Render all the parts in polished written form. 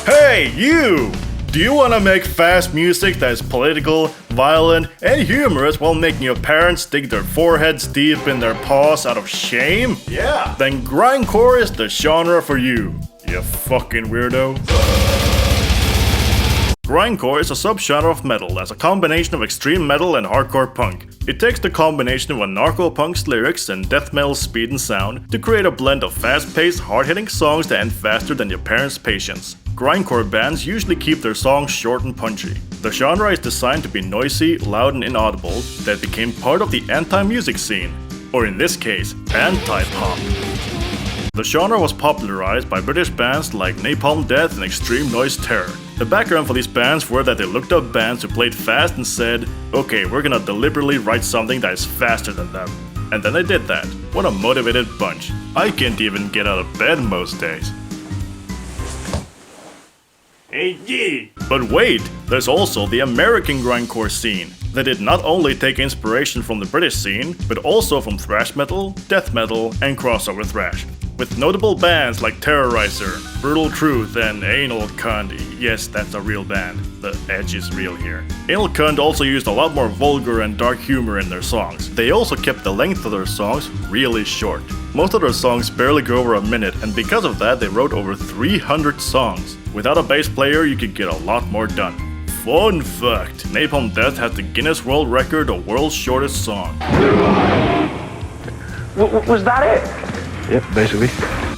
Hey, you! Do you want to make fast music that is political, violent, and humorous while making your parents dig their foreheads deep in their paws out of shame? Yeah. Then grindcore is the genre for you, you fucking weirdo. Grindcore is a subgenre of metal that's a combination of extreme metal and hardcore punk. It takes the combination of anarcho-punk's lyrics and death metal's speed and sound to create a blend of fast-paced, hard-hitting songs that end faster than your parents' patience. Grindcore bands usually keep their songs short and punchy. The genre is designed to be noisy, loud, and inaudible that became part of the anti-music scene, or in this case, anti-pop. The genre was popularized by British bands like Napalm Death and Extreme Noise Terror. The background for these bands were that they looked up bands who played fast and said, okay, we're gonna deliberately write something that is faster than them. And then they did that. What a motivated bunch. I can't even get out of bed most days. Hey, yeah. But wait, there's also the American grindcore scene. They did not only take inspiration from the British scene, but also from thrash metal, death metal, and crossover thrash. With notable bands like Terrorizer, Brutal Truth, and Anal Cunt. Yes, that's a real band. The edge is real here. Anal Cunt also used a lot more vulgar and dark humor in their songs. They also kept the length of their songs really short. Most of their songs barely go over a minute, and because of that, they wrote over 300 songs. Without a bass player, you could get a lot more done. Fun fact, Napalm Death has the Guinness World Record of world's shortest song. Was that it? Yep, basically.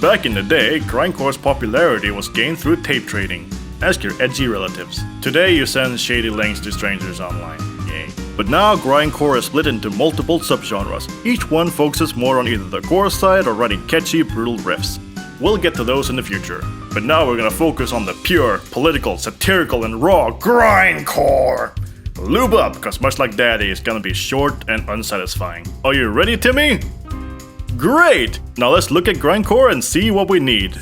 Back in the day, grindcore's popularity was gained through tape trading. Ask your edgy relatives. Today you send shady links to strangers online. Yay. But now grindcore is split into multiple subgenres. Each one focuses more on either the core side or writing catchy, brutal riffs. We'll get to those in the future. But now we're gonna focus on the pure, political, satirical, and raw grindcore. Lube up, cause much like Daddy, it's gonna be short and unsatisfying. Are you ready, Timmy? Great! Now let's look at grindcore and see what we need.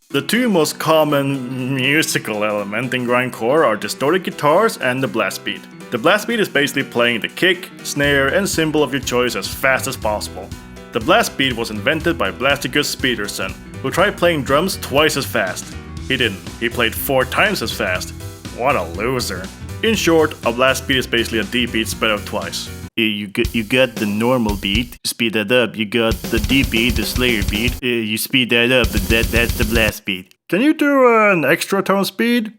The two most common musical elements in grindcore are distorted guitars and the blast beat. The blast beat is basically playing the kick, snare, and cymbal of your choice as fast as possible. The blast beat was invented by Blasticus Peterson, who tried playing drums twice as fast. He didn't, he played 4 times as fast. What a loser. In short, a blast beat is basically a D beat sped out twice. You got the normal beat, speed that up. You got the D beat, the Slayer beat. You speed that up, but that's the blast beat. Can you do an extra tone speed?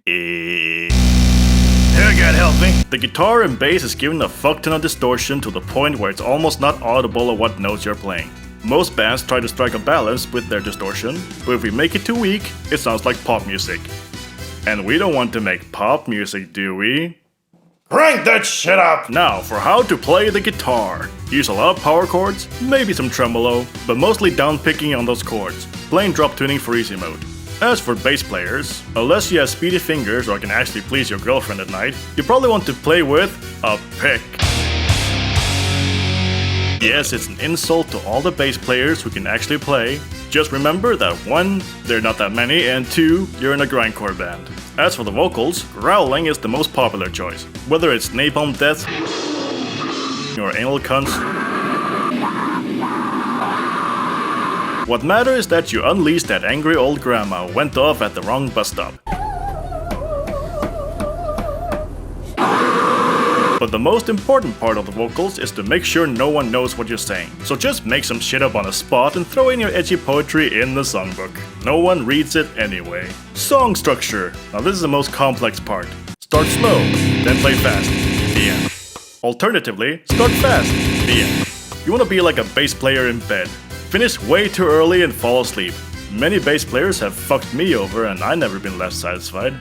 God help me. The guitar and bass is given a fuck ton of distortion to the point where it's almost not audible of what notes you're playing. Most bands try to strike a balance with their distortion, but if we make it too weak, it sounds like pop music. And we don't want to make pop music, do we? Crank that shit up! Now, for how to play the guitar. Use a lot of power chords, maybe some tremolo, but mostly down picking on those chords. Plain drop tuning for easy mode. As for bass players, unless you have speedy fingers or can actually please your girlfriend at night, you probably want to play with a pick. Yes, it's an insult to all the bass players who can actually play. Just remember that 1, there are not that many, and 2, you're in a grindcore band. As for the vocals, growling is the most popular choice. Whether it's Napalm Death or Anal Cunts. What matters is that you unleash that angry old grandma who went off at the wrong bus stop. But the most important part of the vocals is to make sure no one knows what you're saying. So just make some shit up on the spot and throw in your edgy poetry in the songbook. No one reads it anyway. Song structure. Now this is the most complex part. Start slow, then play fast. The end. Alternatively, start fast. The end. You want to be like a bass player in bed. Finish way too early and fall asleep. Many bass players have fucked me over and I've never been left satisfied.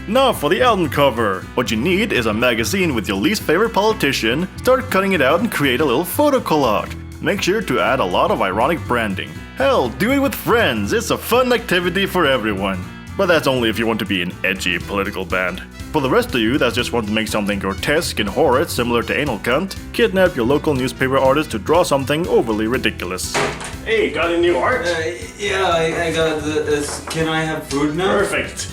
Now for the album cover. What you need is a magazine with your least favorite politician, start cutting it out and create a little photo collage. Make sure to add a lot of ironic branding. Hell, do it with friends, it's a fun activity for everyone. But that's only if you want to be an edgy political band. For the rest of you that just want to make something grotesque and horrid similar to Anal Cunt, kidnap your local newspaper artist to draw something overly ridiculous. Hey, got any new art? Yeah, I got this. Can I have food now? Perfect.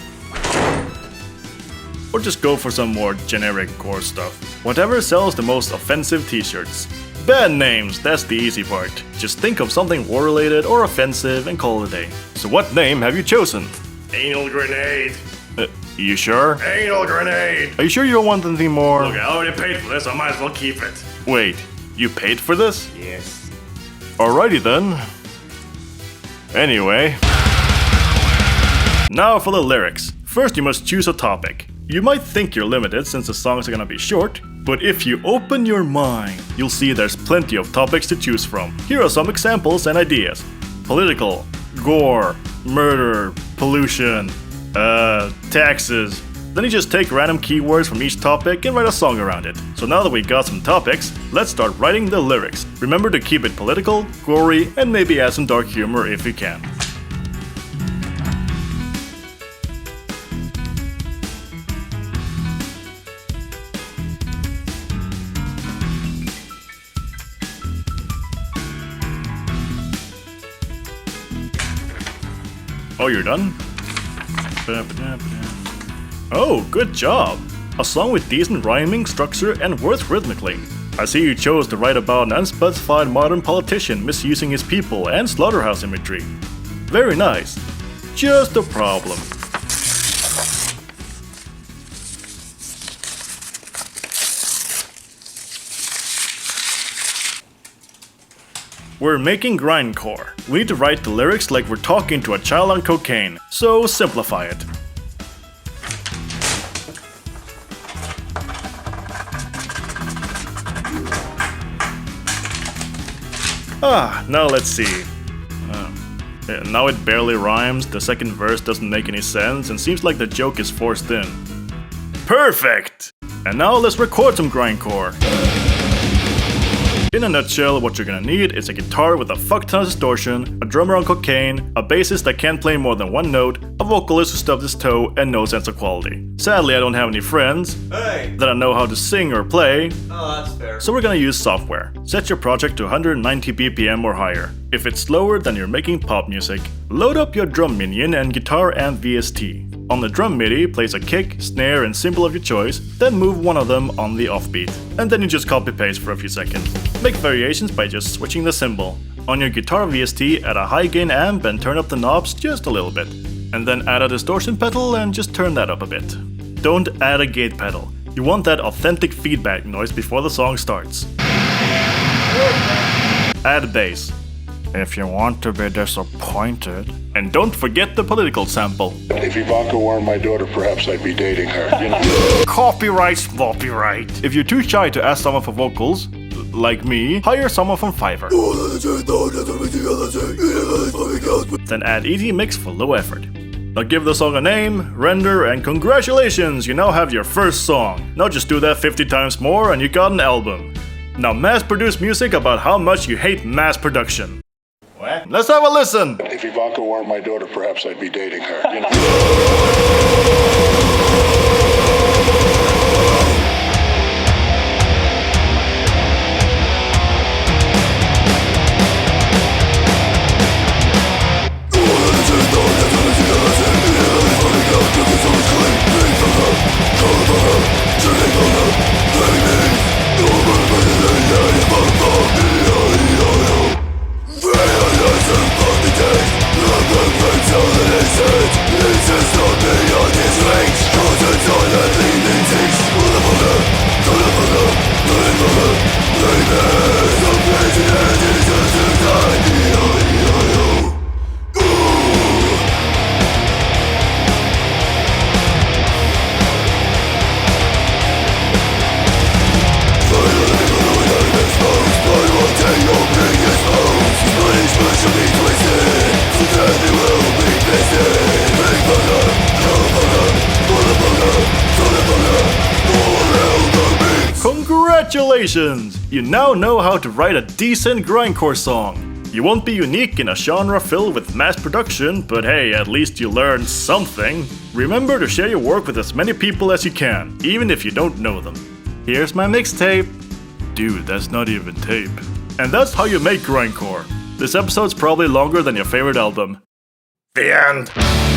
Or just go for some more generic core stuff. Whatever sells the most offensive t-shirts. Band names, that's the easy part. Just think of something war-related or offensive and call it a day. So what name have you chosen? Anal grenade. You sure? Anal grenade! Are you sure you don't want anything more? Look, I already paid for this, I might as well keep it. Wait, you paid for this? Yes. Alrighty then. Anyway. Now for the lyrics. First you must choose a topic. You might think you're limited since the songs are gonna be short, but if you open your mind, you'll see there's plenty of topics to choose from. Here are some examples and ideas. Political, gore, murder, pollution, taxes. Then you just take random keywords from each topic and write a song around it. So now that we got some topics, let's start writing the lyrics. Remember to keep it political, gory, and maybe add some dark humor if you can. Oh, you're done? Oh, good job! A song with decent rhyming, structure, and words rhythmically. I see you chose to write about an unspecified modern politician misusing his people and slaughterhouse imagery. Very nice. Just a problem. We're making grindcore. We need to write the lyrics like we're talking to a child on cocaine, so simplify it. Now let's see. Now it barely rhymes, the second verse doesn't make any sense, and seems like the joke is forced in. Perfect! And now let's record some grindcore. In a nutshell, what you're gonna need is a guitar with a fuck ton of distortion, a drummer on cocaine, a bassist that can't play more than one note, a vocalist who stubbed his toe, and no sense of quality. Sadly, I don't have any friends that I know how to sing or play, Oh, that's fair. so we're gonna use software. Set your project to 190 BPM or higher. If it's slower, then you're making pop music. Load up your drum minion and guitar and VST. On the drum MIDI, place a kick, snare, and cymbal of your choice, then move one of them on the offbeat. And then you just copy-paste for a few seconds. Make variations by just switching the cymbal. On your guitar VST, add a high gain amp and turn up the knobs just a little bit. And then add a distortion pedal and just turn that up a bit. Don't add a gate pedal. You want that authentic feedback noise before the song starts. Add bass. If you want to be disappointed. And don't forget the political sample. If Ivanka were my daughter, perhaps I'd be dating her. You know? Copyright, copyright. If you're too shy to ask someone for vocals, like me, hire someone from Fiverr. Then add Easy Mix for low effort. Now give the song a name, render, and congratulations, you now have your first song. Now just do that 50 times more and you got an album. Now mass produce music about how much you hate mass production. What? Let's have a listen! If Ivanka were my daughter, perhaps I'd be dating her. You know? Congratulations! You now know how to write a decent grindcore song. You won't be unique in a genre filled with mass production, but hey, at least you learned something. Remember to share your work with as many people as you can, even if you don't know them. Here's my mixtape. Dude, that's not even tape. And that's how you make grindcore. This episode's probably longer than your favorite album. The end.